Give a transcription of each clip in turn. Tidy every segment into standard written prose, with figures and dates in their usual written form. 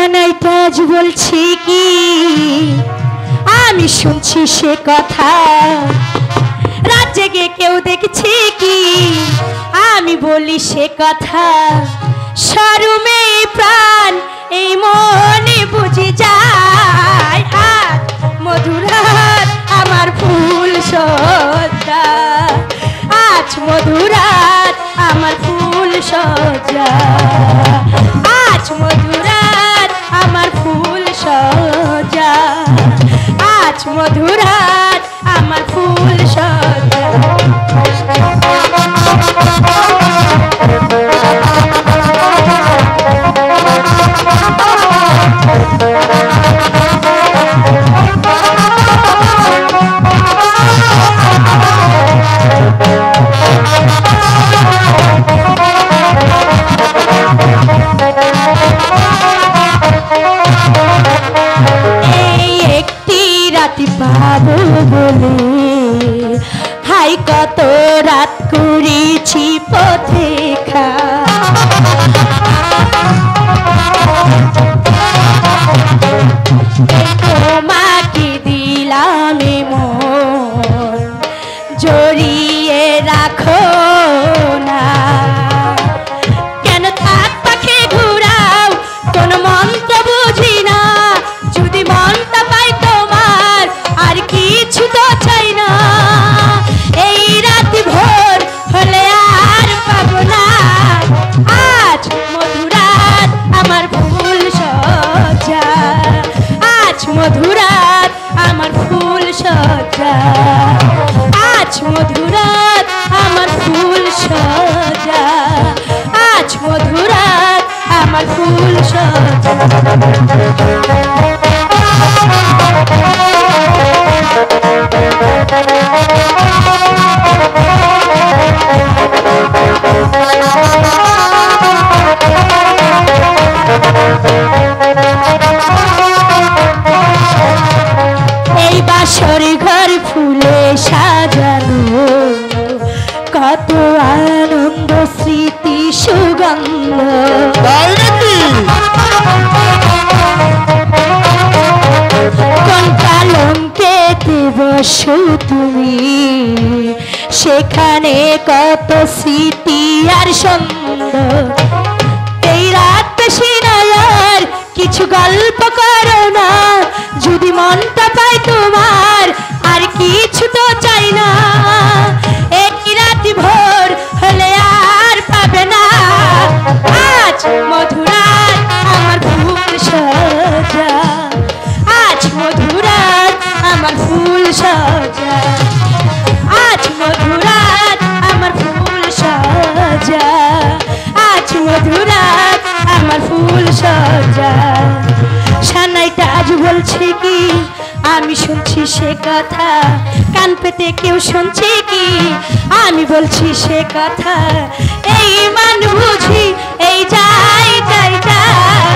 সানাইটা আজ বলছি কি আমি শুনছি সে কথা, রাত জেগে কেউ দেখছে কি আমি বলি সে কথা। শরমে প্রাণ এই মনে বুঝে যায়, আর মধুরাত আমার ফুল সজ্জা, আজ মধুরাত আমার ফুল সজ্জা, আজ মধুরাত আমার ফুল সজ্জা, আজ মধুরাত আমার ফুল সজ্জা। পাবো বলে হাই কত রাত করেছি পথে খা, তোমাকে দিলাম মন জড়িয়ে রাখো না, কেন থাক পাখে ঘুরাও কোন মন্ত্র বুঝি না, যদি মনটা পাই তোমার আর কিছু তো চাই না, এই রাত ভোর হলে আর পাবো না, আজ মধুরাত আমার ফুল সজ্জা, আজ মধুরাত আমার ফুল সজ্জা, আজ মধুরাত আমার ফুল সজ্জা, আজ মধুরাত আমার ফুল সজ্জা। এই বাসর ঘর ফুলে সাজানো, কত আনন্দ স্মৃতি সুগন্ধ, কোন পালঙ্কেতে বসো তুমি সেখানে কত স্মৃতি আর সুন্দর, এই রাত বেশি নয় কিছু গল্প করো না, যদি মনটা পাই তোমার আর কিছু তো চাই না, এই রাত ভোর হলে আর পাবে না, আজ মধুরাত আমার ফুল সজ্জা, আজ মধুরাত আমার ফুল সজ্জা, আজ মধুরাত আমার ফুল সজ্জা, আজ মধুরাত আমার ফুল সজ্জা। সানাইটা আজ বলছে কি আমি শুনছি সে কথা, কান পেতে কেউ শুনছে কি আমি বলছি সে কথা, এই মান বুঝি এই যাই যাই যাই,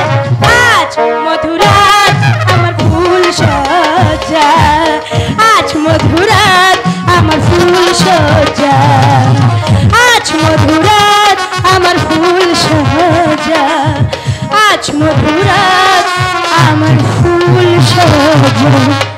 আজ মধুরাত আমার ফুল সজ্জা, আজ মধুরাত আমার ফুল সজ্জা, আজ মধুরাত আমার ফুল সজ্জা, আজ মধুরাত আমার ফুল সজ্জা।